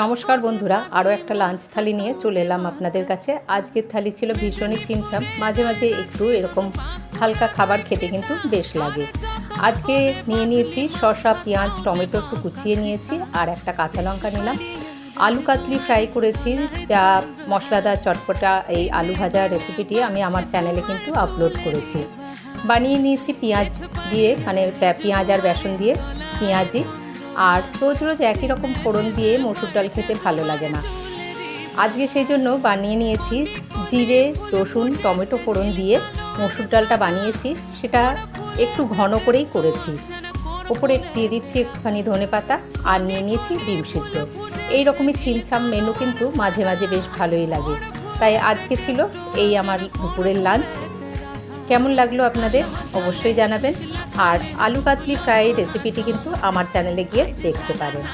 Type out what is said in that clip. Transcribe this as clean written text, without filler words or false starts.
নমস্কার বন্ধুরা, আরও একটা লাঞ্চ থালি নিয়ে চলে এলাম আপনাদের কাছে। আজকের থালি ছিল ভীষণই ছিমছাম, মাঝে মাঝে একটু এরকম হালকা খাবার খেতে কিন্তু বেশ লাগে। আজকে নিয়ে নিয়েছি শসা, পেঁয়াজ, টমেটো একটু কুচিয়ে নিয়েছি, আর একটা কাঁচা লঙ্কা নিলাম। আলু কাতলি ফ্রাই করেছি, যা মশলাদার চটপটা এই আলু ভাজা রেসিপিটি আমি আমার চ্যানেলে কিন্তু আপলোড করেছি। বানিয়ে নিয়েছি পেঁয়াজ দিয়ে, মানে পেঁয়াজ আর বেসন দিয়ে পেঁয়াজি। আর রোজ রোজ একই রকম ফোড়ন দিয়ে মসুর ডাল খেতে ভালো লাগে না। আজকে সেই জন্য বানিয়ে নিয়েছি জিরে, রসুন, টমেটো ফোড়ন দিয়ে মসুর ডালটা বানিয়েছি। সেটা একটু ঘন করেই করেছি। ওপরে দিয়ে দিচ্ছি একটুখানি ধনেপাতা, আর নিয়ে নিয়েছি ডিম সিদ্ধ। এই রকমই ছিমছাম মেনু কিন্তু মাঝে মাঝে বেশ ভালোই লাগে। তাই আজকে ছিল এই আমার দুপুরের লাঞ্চ। কেমন লাগলো আপনাদের অবশ্যই জানাবেন। আর আলু কাতলি ফ্রাই রেসিপিটি কিন্তু আমার চ্যানেলে গিয়ে দেখতে পারেন।